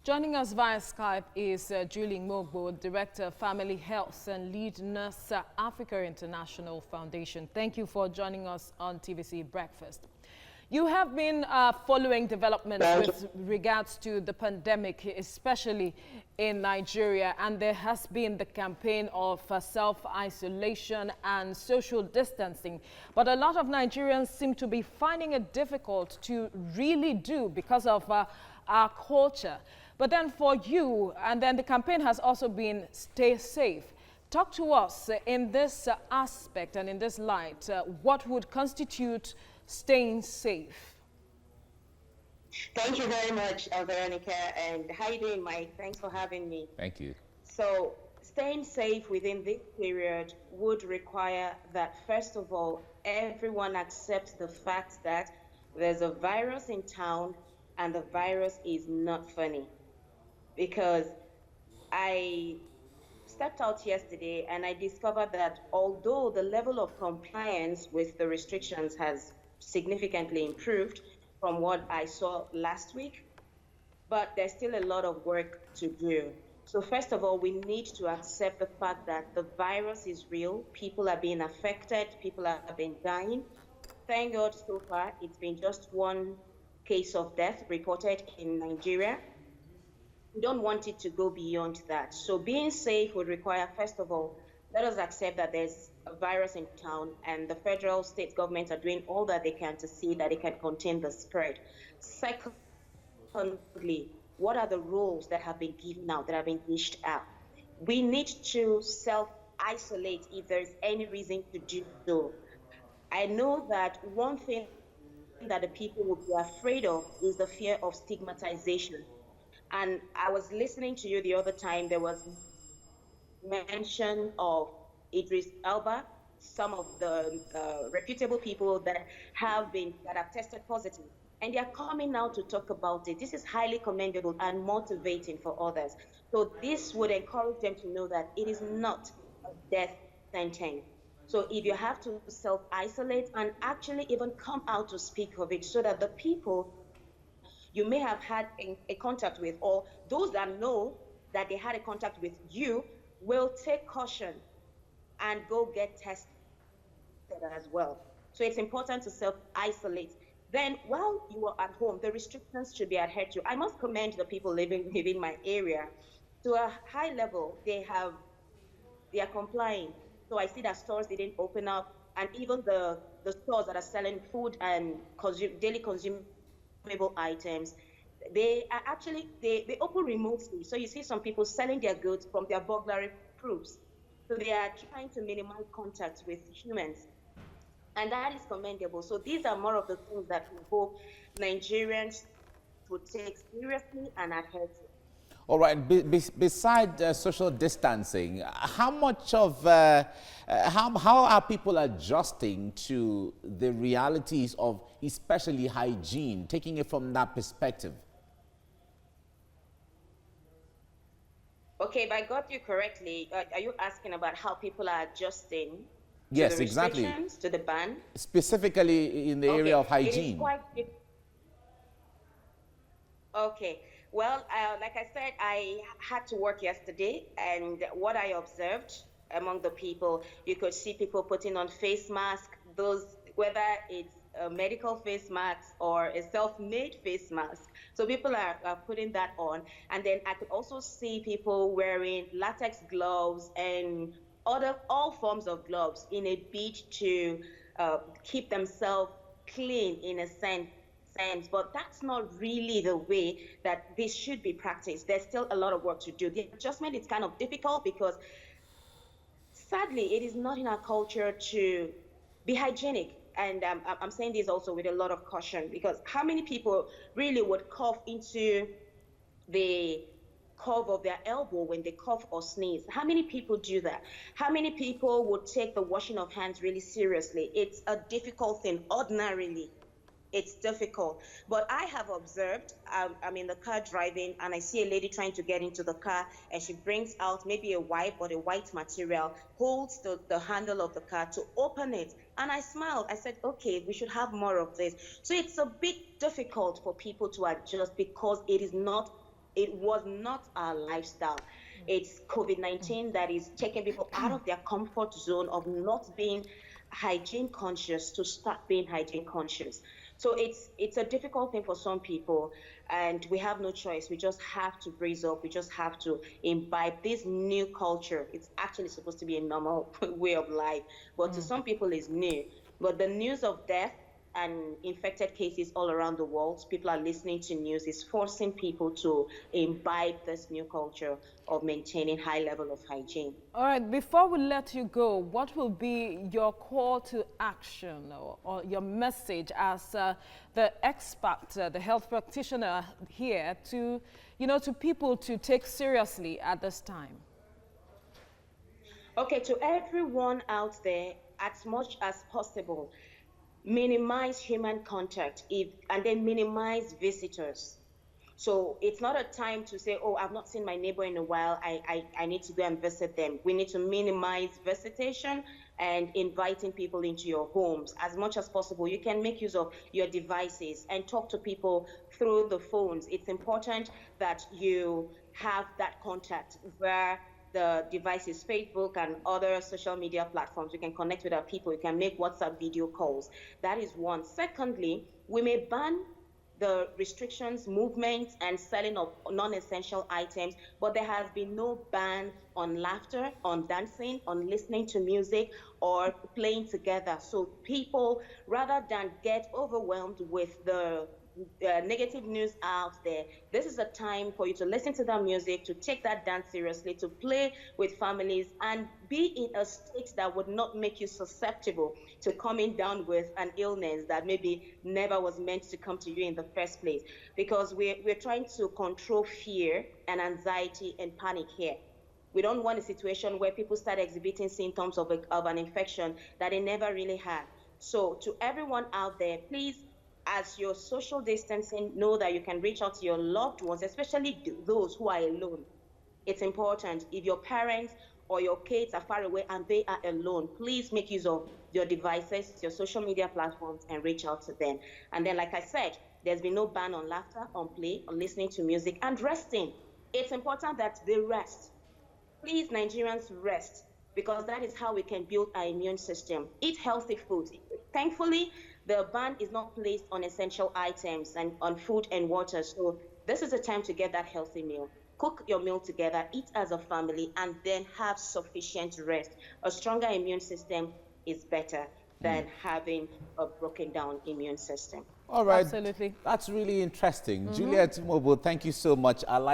Joining us via Skype is Julie Mogbo, Director of Family Health and Lead Nurse Africa International Foundation. Thank you for joining us on TVC Breakfast. You have been following developments with regards to the pandemic, especially in Nigeria, and there has been the campaign of self-isolation and social distancing. But a lot of Nigerians seem to be finding it difficult to really do because of our culture. But then for you, and then the campaign has also been stay safe. Talk to us in this aspect and in this light, what would constitute staying safe? Thank you very much, Veronica. And how you doing, Mike? Thanks for having me. Thank you. So staying safe within this period would require that, first of all, everyone accepts the fact that there's a virus in town and the virus is not funny. Because I stepped out yesterday and I discovered that although the level of compliance with the restrictions has significantly improved from what I saw last week, but there's still a lot of work to do. So first of all, we need to accept the fact that the virus is real. People are being affected. People have been dying. Thank God so far, it's been just one case of death reported in Nigeria. We don't want it to go beyond that. So being safe would require, first of all, let us accept that there's a virus in town and the federal, state governments are doing all that they can to see that they can contain the spread. Secondly, what are the rules that have been given out, that have been dished out? We need to self-isolate if there's any reason to do so. I know that one thing that the people would be afraid of is the fear of stigmatization. And I was listening to you the other time, there was mention of Idris Elba, some of the reputable people that have tested positive. And they are coming now to talk about it. This is highly commendable and motivating for others. So this would encourage them to know that it is not a death sentence. So if you have to self-isolate and actually even come out to speak of it so that the people you may have had a contact with, or those that know that they had a contact with you, will take caution and go get tested as well. So it's important to self-isolate. Then while you are at home, the restrictions should be adhered to. I must commend the people living within my area. To a high level, they are complying. So I see that stores didn't open up, and even the stores that are selling food and daily consumable items, they are actually they open remotely. So you see some people selling their goods from their burglary proofs. So they are trying to minimize contact with humans, and that is commendable. So these are more of the things that we hope Nigerians would take seriously and adhere to. All right. Besides social distancing, how much of how are people adjusting to the realities of especially hygiene, taking it from that perspective? Okay, if I got you correctly, are you asking about how people are adjusting Yes, to the exactly. restrictions, to the ban? Specifically in the area of hygiene. Okay. Well, like I said, I had to work yesterday, and what I observed among the people, you could see people putting on face masks, whether it's a medical face mask or a self-made face mask. So people are putting that on. And then I could also see people wearing latex gloves and all forms of gloves in a bid to keep themselves clean in a sense. But that's not really the way that this should be practiced. There's still a lot of work to do. The adjustment is kind of difficult because sadly, it is not in our culture to be hygienic. And I'm saying this also with a lot of caution, because how many people really would cough into the curve of their elbow when they cough or sneeze? How many people do that? How many people would take the washing of hands really seriously? It's a difficult thing ordinarily. It's difficult. But I have observed, I'm in the car driving, and I see a lady trying to get into the car, and she brings out maybe a wipe or a white material, holds the handle of the car to open it. And I smiled. I said, okay, we should have more of this. So it's a bit difficult for people to adjust because it is not It was not our lifestyle. It's COVID-19 that is taking people out of their comfort zone of not being hygiene conscious to start being hygiene conscious. So it's a difficult thing for some people, and we have no choice. We just have to brace up. We just have to imbibe this new culture. It's actually supposed to be a normal way of life, but to some people it's new. But the news of death and infected cases all around the world, people are listening to news, is forcing people to imbibe this new culture of maintaining high level of hygiene. All right, before we let you go, what will be your call to action or your message as the expert, the health practitioner here to, to people to take seriously at this time? Okay, to everyone out there, as much as possible, minimize human contact and then minimize visitors. So it's not a time to say, oh, I've not seen my neighbor in a while, I need to go and visit them. We need to minimize visitation and inviting people into your homes as much as possible. You can make use of your devices and talk to people through the phones. It's important that you have that contact where the devices, Facebook and other social media platforms. We can connect with our people. We can make WhatsApp video calls. That is one. Secondly, we may ban the restrictions, movements, and selling of non-essential items, but there has been no ban on laughter, on dancing, on listening to music, or playing together. So people, rather than get overwhelmed with the negative news out there, this is a time for you to listen to that music, to take that dance seriously, to play with families, and be in a state that would not make you susceptible to coming down with an illness that maybe never was meant to come to you in the first place. Because we're trying to control fear and anxiety and panic here. We don't want a situation where people start exhibiting symptoms of an infection that they never really had. So to everyone out there, please, as you're social distancing, know that you can reach out to your loved ones, especially those who are alone. It's important. If your parents or your kids are far away and they are alone, please make use of your devices, your social media platforms, and reach out to them. And then, like I said, there's been no ban on laughter, on play, on listening to music, and resting. It's important that they rest. Please, Nigerians, rest, because that is how we can build our immune system. Eat healthy food. Thankfully, the ban is not placed on essential items and on food and water. So this is a time to get that healthy meal. Cook your meal together, eat as a family, and then have sufficient rest. A stronger immune system is better than having a broken down immune system. All right. Absolutely. That's really interesting. Juliet Mobo, thank you so much. I like